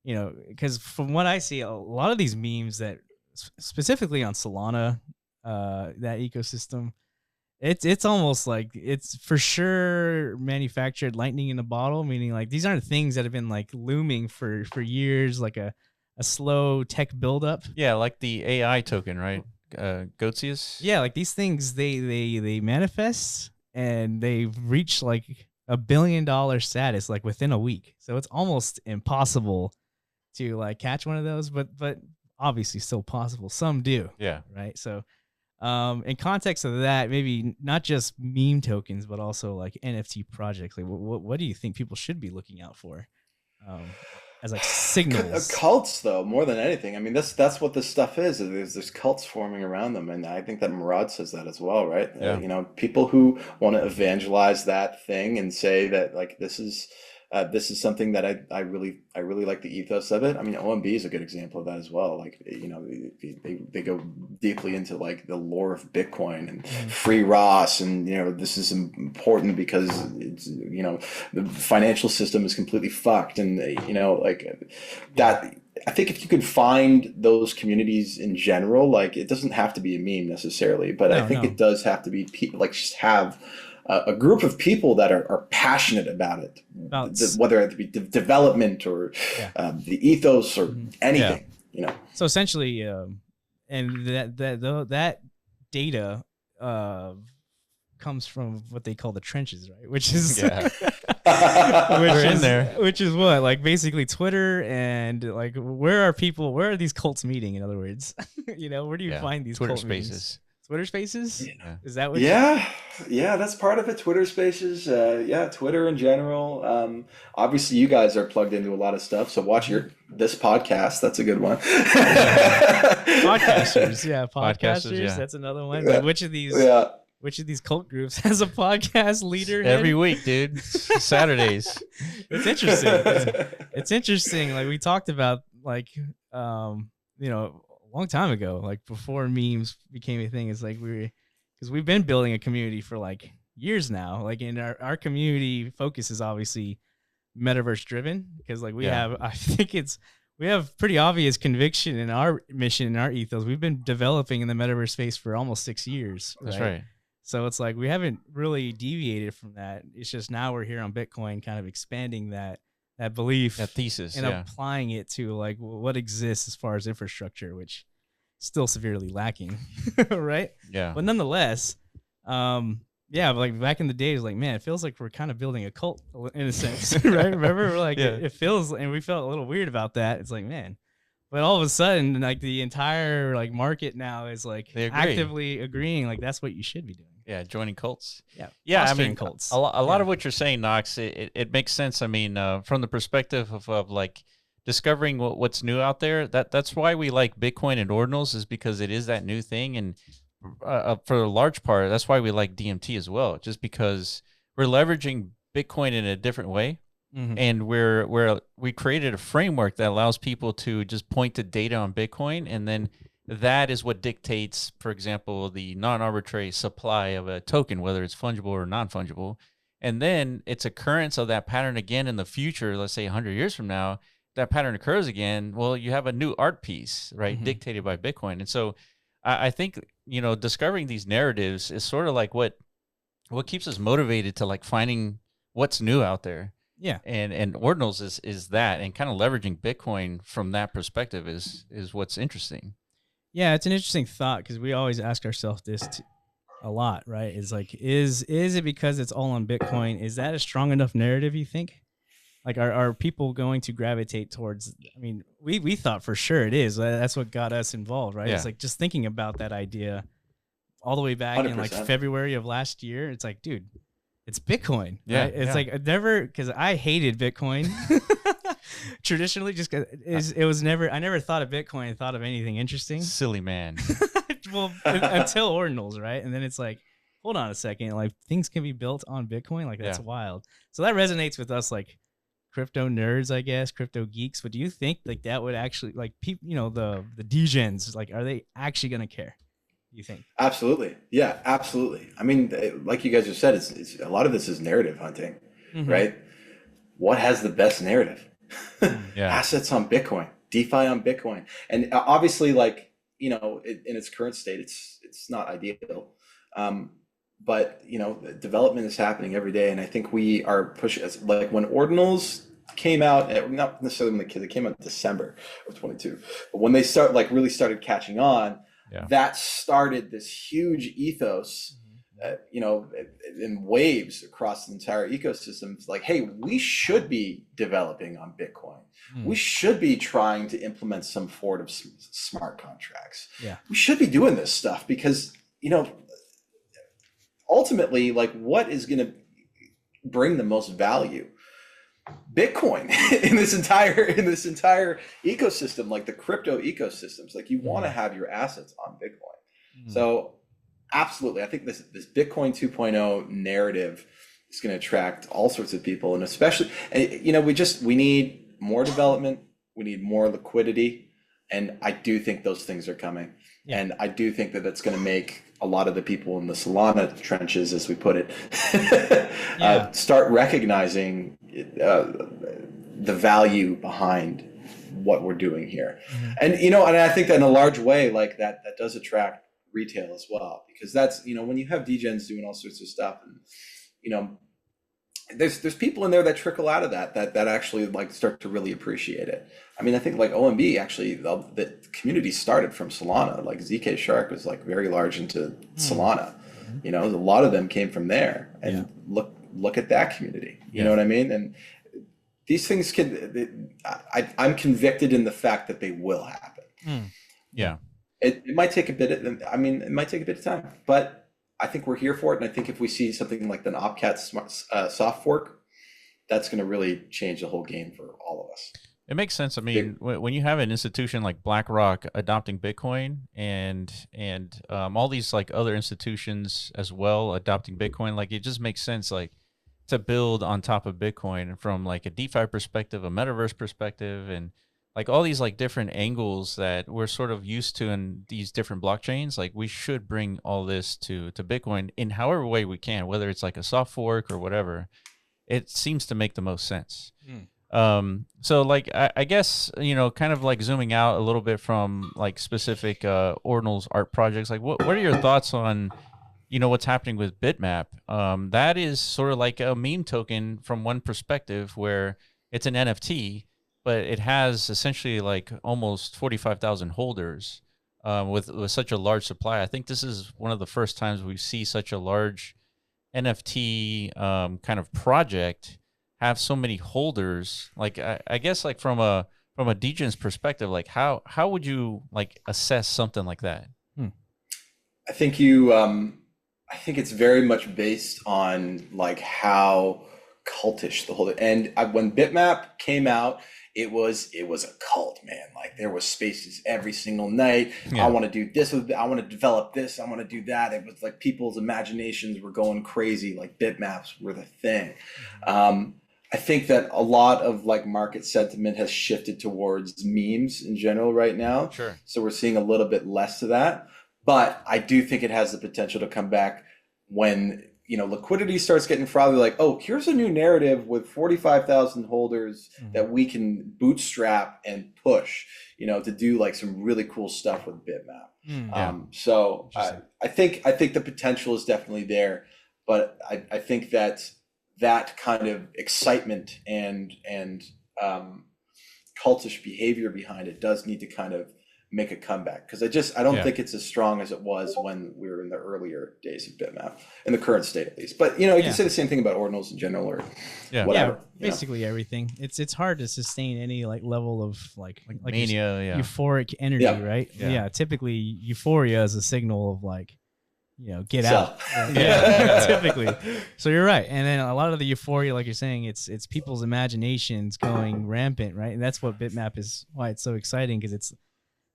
Because from what I see, a lot of these memes that specifically on Solana, that ecosystem. It's almost like it's for sure manufactured lightning in a bottle, meaning like these aren't things that have been like looming for years, like a slow tech buildup. Yeah, like the AI token, right? Goatsius. Yeah, like these things they manifest and they've reached like $1 billion status like within a week. So it's almost impossible to like catch one of those, but obviously still possible. Some do. Yeah. Right. So in context of that, maybe not just meme tokens, but also like NFT projects. Like, what do you think people should be looking out for as like signals? Cults, though, more than anything. I mean, that's what this stuff is. There's cults forming around them, and I think that Murad says that as well, right? Yeah. People who want to evangelize that thing and say that like this is something that I really like the ethos of it. I mean, OMB is a good example of that as well. Like, they go deeply into like the lore of Bitcoin and free Ross, and this is important because it's the financial system is completely fucked, and like that. I think if you could find those communities in general, like it doesn't have to be a meme necessarily, but I think it does have to be people like just have a group of people that are passionate about it, whether it be development or the ethos or anything. You know. So essentially, and that data comes from what they call the trenches, right? Which is which is what, like, basically Twitter, and like, where are these cults meeting? In other words, you know, where do you find these Twitter cult Spaces? Meetings? Twitter Spaces? Yeah. Is that what? Yeah, that's part of it. Twitter Spaces, Twitter in general. Obviously, you guys are plugged into a lot of stuff, so watch this podcast. That's a good one. Podcasters, Podcasters. That's another one. Like, which of these cult groups has a podcast leader? Every week, dude. Saturdays. It's interesting. It's interesting. Like, we talked about, like, you know, a long time ago, like before memes became a thing. It's like because we've been building a community for like years now. Like, in our community focus is obviously metaverse driven, because like we have pretty obvious conviction in our mission and our ethos. We've been developing in the metaverse space for almost 6 years. That's right. So it's like we haven't really deviated from that. It's just now we're here on Bitcoin, kind of expanding that belief, that thesis, and applying it to like what exists as far as infrastructure, which is still severely lacking, right? Yeah. But nonetheless, like back in the days, like, man, it feels like we're kind of building a cult in a sense, right? Remember, we're like, it feels, and we felt a little weird about that. It's like, man, but all of a sudden, like, the entire like market now is like actively agreeing, like, that's what you should be doing. Yeah, joining cults. Yeah. I mean, cults. A lot of what you're saying, Knox, it makes sense. I mean, from the perspective of like discovering what's new out there, that's why we like Bitcoin and Ordinals, is because it is that new thing. And for a large part, that's why we like DMT as well, just because we're leveraging Bitcoin in a different way. And we created a framework that allows people to just point to data on Bitcoin, and then that is what dictates, for example, the non-arbitrary supply of a token, whether it's fungible or non-fungible. And then its occurrence of that pattern again in the future, let's say 100 years from now, that pattern occurs again, well, you have a new art piece, right, dictated by Bitcoin. And so I think, you know, discovering these narratives is sort of like what keeps us motivated to like finding what's new out there. Yeah. And Ordinals is that, and kind of leveraging Bitcoin from that perspective is what's interesting. Yeah, it's an interesting thought, because we always ask ourselves this a lot, right? Is like, is it because it's all on Bitcoin? Is that a strong enough narrative, you think? Like, are people going to gravitate towards, I mean, we thought for sure it is. That's what got us involved, right? Yeah. It's like, just thinking about that idea all the way back 100%. In like February of last year. It's like, dude, it's Bitcoin. Yeah. Right? It's like, because I hated Bitcoin. Traditionally, just it was never, I never thought of Bitcoin and thought of anything interesting. Silly man. Well, until Ordinals, right? And then it's like, hold on a second, like, things can be built on Bitcoin, like, that's wild. So that resonates with us, like, crypto nerds, I guess, crypto geeks. But do you think like that would actually, like, people, you know, the degens, like, are they actually gonna care? You think? Absolutely, yeah, absolutely. I mean, like you guys have said, it's a lot of this is narrative hunting, right? What has the best narrative? Assets on Bitcoin, DeFi on Bitcoin, and obviously, like, you know, in its current state, it's not ideal, but you know, development is happening every day, and I think we are pushing. Like, when Ordinals came out, not necessarily when they came out in December of 22, but when they really started catching on, that started this huge ethos. You know, in waves across the entire ecosystem. It's like, hey, we should be developing on Bitcoin. We should be trying to implement some form of smart contracts. We should be doing this stuff, because, you know, ultimately, like, what is going to bring the most value? Bitcoin in this entire ecosystem, like the crypto ecosystems. Like, you want to have your assets on Bitcoin. So absolutely, I think this Bitcoin 2.0 narrative is going to attract all sorts of people, and especially, you know, we need more development, we need more liquidity, and I do think those things are coming. And I do think that that's going to make a lot of the people in the Solana trenches, as we put it, start recognizing the value behind what we're doing here. And, you know, and I think that in a large way, like, that does attract retail as well, because that's, when you have degens doing all sorts of stuff, and there's people in there that trickle out of that actually like start to really appreciate it. I mean, I think like OMB actually, the community started from Solana. Like ZK Shark was like very large into Solana. A lot of them came from there, and look at that community. You know what I mean? And these things I'm convicted in the fact that they will happen. Yeah. It might take a bit of time, but I think we're here for it. And I think if we see something like the Opcat soft fork, that's going to really change the whole game for all of us. It makes sense. I mean, when you have an institution like BlackRock adopting Bitcoin and all these like other institutions as well adopting Bitcoin, like it just makes sense like to build on top of Bitcoin from like a DeFi perspective, a Metaverse perspective, and like all these like different angles that we're sort of used to in these different blockchains. Like we should bring all this to Bitcoin in however way we can, whether it's like a soft fork or whatever. It seems to make the most sense. So like I guess kind of like zooming out a little bit from like specific Ordinals art projects, like what are your thoughts on what's happening with Bitmap? That is sort of like a meme token from one perspective, where it's an NFT, but it has essentially like almost 45,000 holders with such a large supply. I think this is one of the first times we see such a large NFT kind of project have so many holders. Like I guess like from a degen's perspective, like how would you like assess something like that? I think I think it's very much based on like how cultish the whole, and when Bitmap came out, it was a cult, man. Like there was spaces every single night. I want to do this I want to develop this, I want to do that. It was like people's imaginations were going crazy. Like bitmaps were the thing. I think that a lot of like market sentiment has shifted towards memes in general right now. Sure. So we're seeing a little bit less of that, but I do think it has the potential to come back when liquidity starts getting frothy. Like, oh, here's a new narrative with 45,000 holders that we can bootstrap and push, to do like some really cool stuff with Bitmap. So I think the potential is definitely there, but I think that kind of excitement and cultish behavior behind it does need to kind of make a comeback, because I don't think it's as strong as it was when we were in the earlier days of Bitmap, in the current state at least. But you can say the same thing about Ordinals in general, or whatever. Basically everything. It's hard to sustain any like level of like mania, euphoric energy, right? Yeah. Typically euphoria is a signal of like, get out. Typically. So you're right. And then a lot of the euphoria, like you're saying, it's people's imaginations going rampant, right? And that's what Bitmap is, why it's so exciting, because it's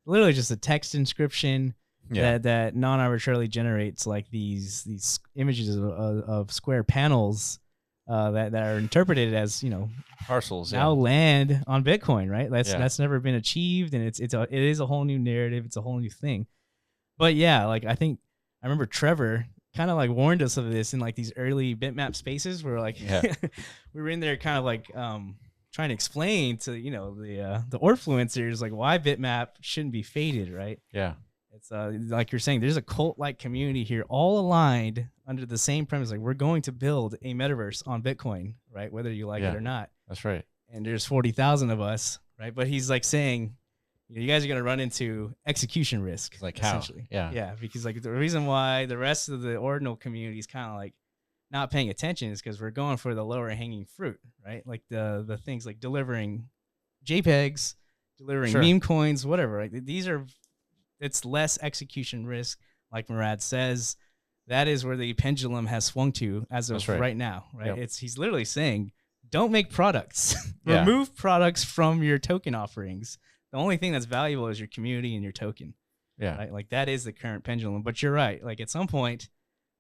literally just a text inscription that non-arbitrarily generates like these images of square panels that are interpreted as parcels now land on Bitcoin, right? That's never been achieved, and it is a whole new narrative. It's a whole new thing. But like I think I remember Trevor kind of like warned us of this in like these early Bitmap spaces where like we were in there kind of like trying to explain to the Ordfluencers like why Bitmap shouldn't be faded, right? Yeah. It's like you're saying, there's a cult-like community here, all aligned under the same premise. Like we're going to build a metaverse on Bitcoin, right? Whether you like it or not. That's right. And there's 40,000 of us, right? But he's like saying, you guys are going to run into execution risk. Like how? Yeah, because like the reason why the rest of the Ordinal community is kind of like not paying attention is because we're going for the lower hanging fruit, right? Like the things like delivering JPEGs, delivering meme coins, whatever. Right? It's less execution risk, like Murad says. That is where the pendulum has swung to as of right now, right? Yep. He's literally saying, don't make products. Remove products from your token offerings. The only thing that's valuable is your community and your token. Yeah. Right? Like that is the current pendulum. But you're right. Like at some point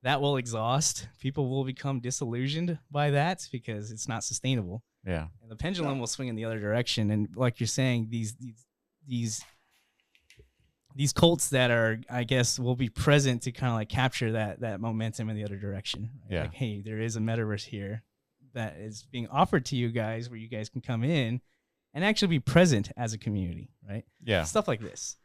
that will exhaust. People will become disillusioned by that because it's not sustainable. Yeah. And the pendulum will swing in the other direction. And like you're saying, these cults that are, I guess, will be present to kind of like capture that momentum in the other direction. Right? Yeah. Like, hey, there is a metaverse here that is being offered to you guys where you guys can come in and actually be present as a community, right? Yeah. Stuff like this.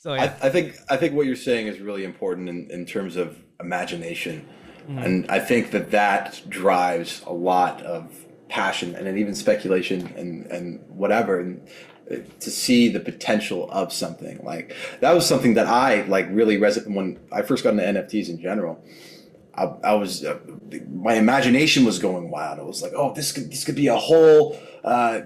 So yeah. I think what you're saying is really important in terms of imagination, Mhm. and I think that drives a lot of passion and then even speculation and whatever, and to see the potential of something like that was something that I like really resonated when I first got into NFTs in general. I was my imagination was going wild. I was like, oh, this could be a whole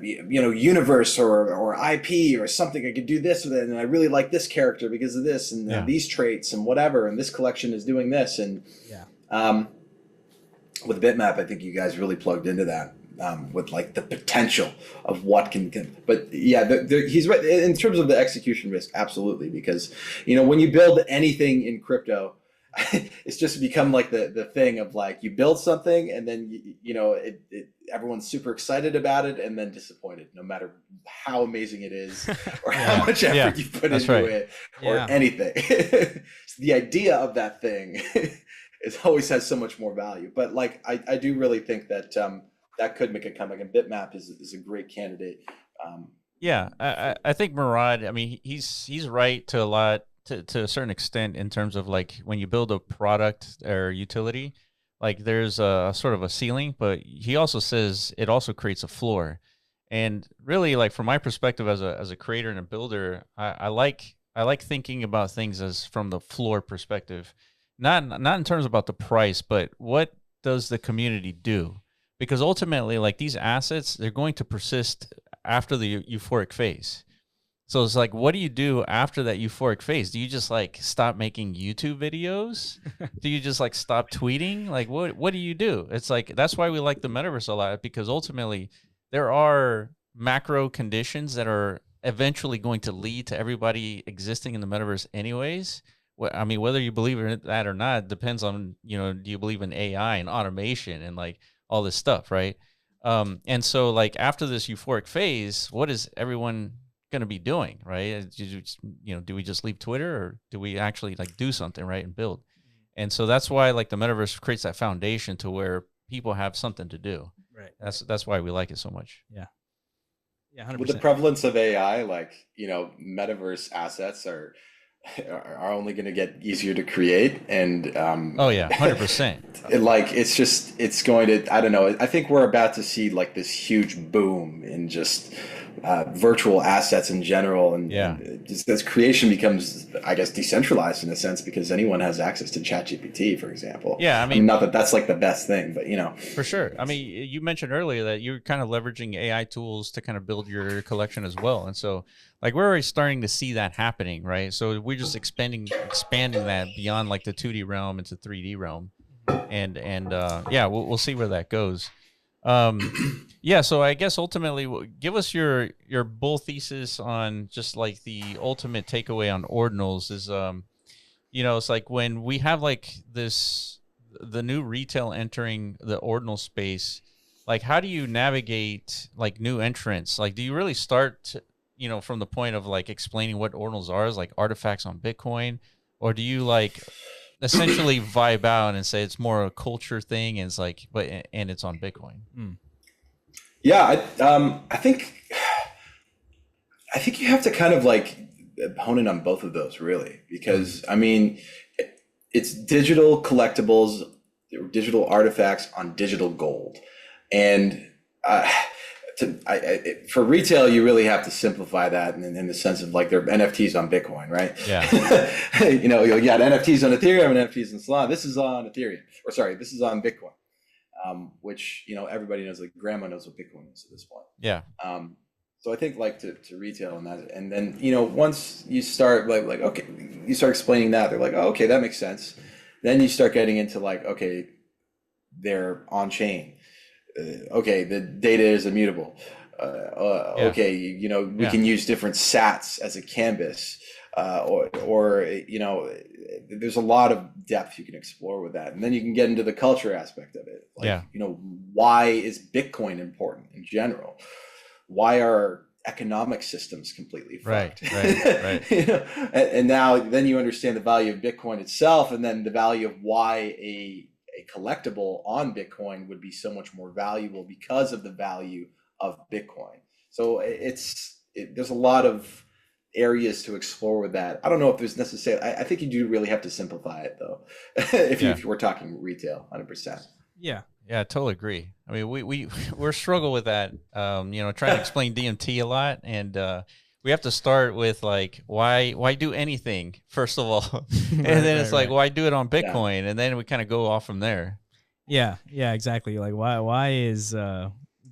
universe or IP or something. I could do this with it, and I really like this character because of this and Yeah. these traits and whatever. And this collection is doing this. And Yeah. with Bitmap, I think you guys really plugged into that with like the potential of what can. But yeah, he's right in terms of the execution risk. Absolutely, because when you build anything in crypto. It's just become like the thing of like you build something and then everyone's super excited about it and then disappointed no matter how amazing it is or how much effort you put into it or anything. So the idea of that thing is always has so much more value. But like I do really think that that could make a comeback, and Bitmap is a great candidate. I think Murad, I mean, he's right to a lot. To a certain extent in terms of like when you build a product or utility, like there's a sort of a ceiling, but he also says it also creates a floor. And really, like from my perspective as a creator and a builder, I like thinking about things as from the floor perspective, not in terms about the price, but what does the community do? Because ultimately, like these assets, they're going to persist after the euphoric phase. So it's like, what do you do after that euphoric phase? Do you just like stop making YouTube videos? Do you just like stop tweeting? Like, what do you do? It's like, that's why we like the metaverse a lot, because ultimately there are macro conditions that are eventually going to lead to everybody existing in the metaverse anyways. I mean, whether you believe in that or not depends on, do you believe in AI and automation and like all this stuff, right? And so like after this euphoric phase, what is everyone going to be doing, right? Do we just leave Twitter, or do we actually like do something, right, and build? And so that's why like the metaverse creates that foundation to where people have something to do. Right. That's why we like it so much. Yeah. Yeah. 100%. With the prevalence of AI, like metaverse assets are only going to get easier to create, and 100%. It's going to, I don't know, I think we're about to see like this huge boom in just virtual assets in general, and just as creation becomes, I guess, decentralized in a sense, because anyone has access to ChatGPT, for example. I mean not that that's like the best thing, but for sure. I mean, you mentioned earlier that you're kind of leveraging AI tools to kind of build your collection as well, and so like we're already starting to see that happening, right? So we're just expanding that beyond like the 2D realm into 3D realm, and we'll see where that goes. So I guess ultimately give us your bull thesis on just like the ultimate takeaway on ordinals is it's like when we have like the new retail entering the ordinal space, like how do you navigate like new entrants? Like do you really start from the point of like explaining what ordinals are as like artifacts on Bitcoin, or do you like essentially vibe out and say it's more a culture thing, and it's like, and it's on Bitcoin? Yeah, I think you have to kind of like hone in on both of those, really, because I mean, it's digital collectibles, digital artifacts on digital gold, and for retail, you really have to simplify that in the sense of like they're NFTs on Bitcoin, right? Yeah. You got NFTs on Ethereum and NFTs on Solana. This is on Ethereum, or sorry, this is on Bitcoin, which everybody knows, like grandma knows what Bitcoin is at this point. Yeah. So I think like to retail and that, and then once you start like okay, you start explaining that, they're like, oh, okay, that makes sense. Then you start getting into like, okay, they're on chain. Okay, the data is immutable. Okay, we can use different sats as a canvas, or there's a lot of depth you can explore with that, and then you can get into the culture aspect of it. Like, why is Bitcoin important in general? Why are economic systems completely fucked? Right. And now then you understand the value of Bitcoin itself, and then the value of why a collectible on Bitcoin would be so much more valuable because of the value of Bitcoin. So there's a lot of areas to explore with that. I don't know if there's necessarily. I think you do really have to simplify it though, if we're talking retail, 100%. Yeah. Yeah, I totally agree. I mean, we're struggle with that. Trying to explain DMT a lot, and we have to start with like why do anything first of all, and then it's like why do it on Bitcoin, and then we kind of go off from there. Yeah, exactly. Like why is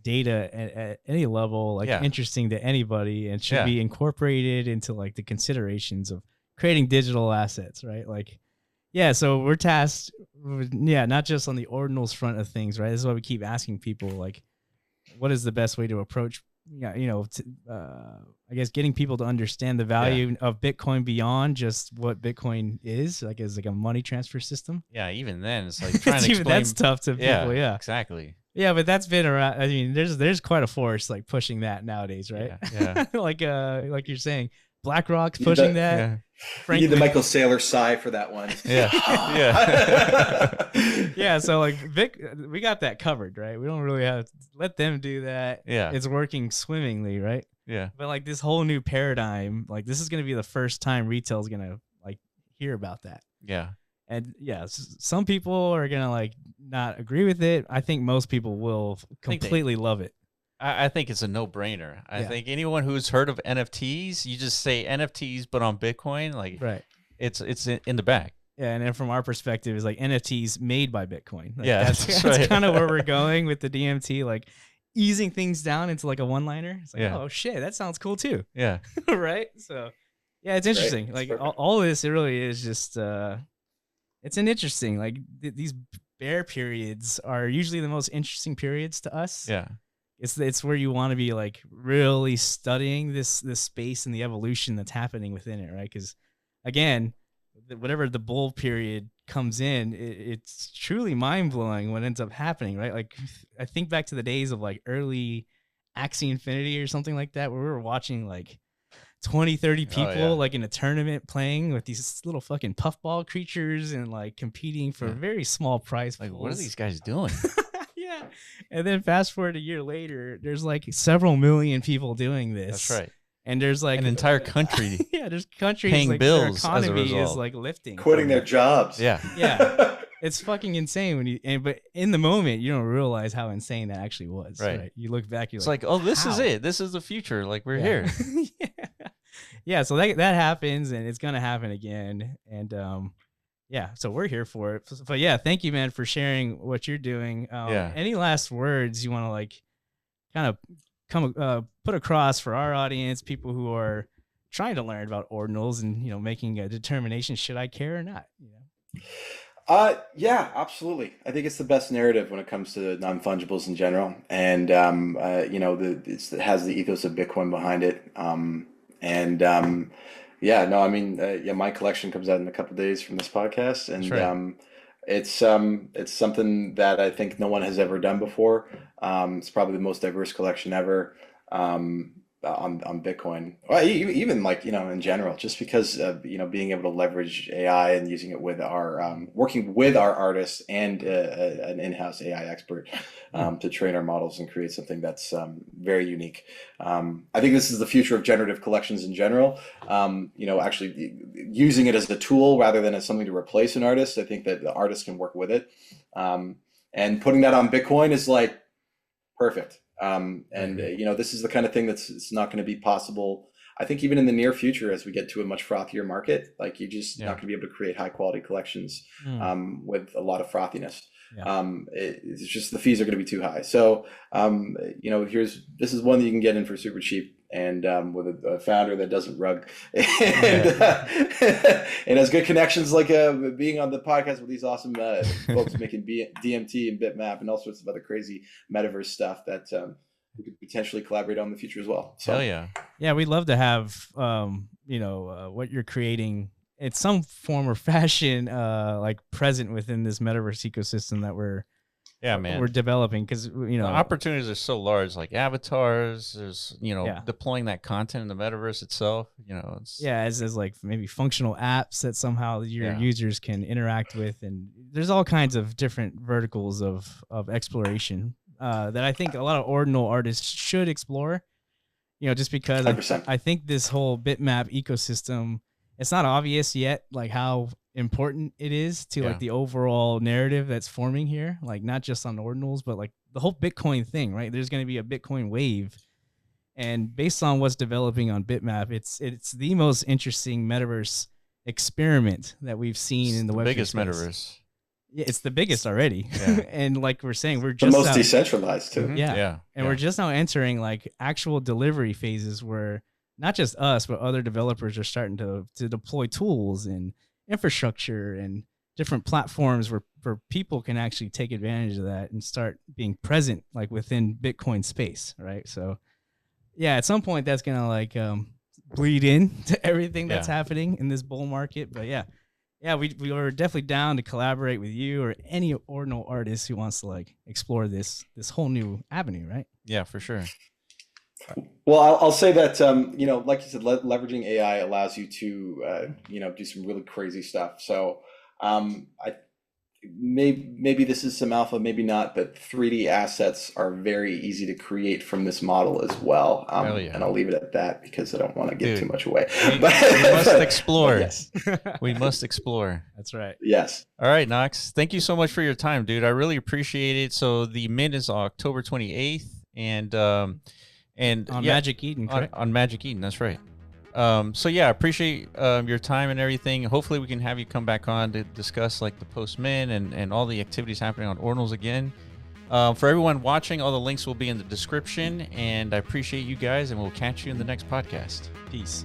data at any level like interesting to anybody and should be incorporated into like the considerations of creating digital assets, right? Like, so we're tasked with, not just on the ordinals front of things, right? This is why we keep asking people like, what is the best way to approach, I guess getting people to understand the value of Bitcoin beyond just what Bitcoin is, like as like a money transfer system. Yeah, even then it's like trying to explain. That's tough to people. Yeah, exactly. Yeah, but that's been around. I mean, there's quite a force like pushing that nowadays, right? Yeah. like you're saying, BlackRock's pushing that. Yeah. You need the Michael Saylor sigh for that one. Yeah. Yeah. So like we got that covered, right? We don't really have to let them do that. Yeah. It's working swimmingly, right? Yeah. But like this whole new paradigm, like this is going to be the first time retail is going to like hear about that. Yeah. And some people are going to like not agree with it. I think most people will completely love it. I think it's a no-brainer. I think anyone who's heard of NFTs, you just say NFTs, but on Bitcoin, like it's in the bag. Yeah, and then from our perspective, it's like NFTs made by Bitcoin. Like that's kind of where we're going with the DMT, like easing things down into like a one-liner. It's like, oh shit, that sounds cool too. Yeah. Right? So yeah, it's interesting. Like all this, it really is just it's an interesting, like these bear periods are usually the most interesting periods to us. Yeah. It's where you want to be like really studying this space and the evolution that's happening within it, right? Because again, whatever the bull period comes in, it's truly mind blowing what ends up happening, right? Like I think back to the days of like early Axie Infinity or something like that, where we were watching like 20, 30 people like in a tournament playing with these little fucking puffball creatures and like competing for very small prize. Like, what are these guys doing? Yeah. And then fast forward a year later, there's like several million people doing this. That's right. And there's like an entire country. There's countries paying like bills their economy is like lifting, quitting their jobs. Yeah. It's fucking insane but in the moment you don't realize how insane that actually was. Right. You look back, you're like, oh, this is it. This is the future. Like we're here. Yeah. So that happens, and it's gonna happen again. And so we're here for it. But yeah, thank you, man, for sharing what you're doing. Any last words you want to like kind of put across for our audience, people who are trying to learn about ordinals and making a determination, should I care or not? Yeah, absolutely. I think it's the best narrative when it comes to non-fungibles in general, and it has the ethos of Bitcoin behind it. My collection comes out in a couple of days from this podcast, and it's something that I think no one has ever done before. It's probably the most diverse collection ever on Bitcoin, well, even like in general, just because being able to leverage AI and using it with our working with our artists and an in-house AI expert to train our models and create something that's very unique. I think this is the future of generative collections in general. Actually using it as a tool rather than as something to replace an artist. I think that the artist can work with it, and putting that on Bitcoin is like perfect. This is the kind of thing it's not going to be possible, I think, even in the near future, as we get to a much frothier market. Like, you're just not going to be able to create high quality collections with a lot of frothiness. It's just the fees are going to be too high. So, this is one that you can get in for super cheap, and with a founder that doesn't rug and has good connections, like being on the podcast with these awesome folks making DMT and Bitmap and all sorts of other crazy metaverse stuff that we could potentially collaborate on in the future as well. So, hell yeah, we'd love to have what you're creating in some form or fashion like present within this metaverse ecosystem that we're developing, because the opportunities are so large, like avatars. There's deploying that content in the metaverse itself. As like maybe functional apps that somehow your users can interact with, and there's all kinds of different verticals of exploration that I think a lot of ordinal artists should explore. just because 100%. I think this whole bitmap ecosystem, it's not obvious yet, like how important it is to like the overall narrative that's forming here, like not just on Ordinals, but like the whole Bitcoin thing, right? There's going to be a Bitcoin wave. And based on what's developing on bitmap, it's the most interesting metaverse experiment that we've seen in the Web3 biggest space. metaverse. Yeah, it's the biggest already. Yeah. And like we're saying, we're The just most decentralized too. Yeah. And we're just now entering like actual delivery phases where not just us, but other developers are starting to deploy tools and infrastructure and different platforms where people can actually take advantage of that and start being present like within Bitcoin space, right? So yeah, at some point that's gonna like bleed in to everything that's happening in this bull market. But yeah, we are definitely down to collaborate with you or any Ordinal artist who wants to like explore this whole new avenue, right? Yeah, for sure. Well, I'll say that like you said, leveraging AI allows you to do some really crazy stuff. So maybe this is some alpha, maybe not, but 3D assets are very easy to create from this model as well. And I'll leave it at that because I don't want to give too much away. We must explore. Yes. We must explore. That's right. Yes. All right, Knox. Thank you so much for your time, dude. I really appreciate it. So the mint is October 28th, and on Magic Eden, correct? On Magic Eden, that's right. So yeah, I appreciate your time and everything. Hopefully we can have you come back on to discuss like the post-min and all the activities happening on Ordinals again. For everyone watching, all the links will be in the description, and I appreciate you guys, and we'll catch you in the next podcast. Peace.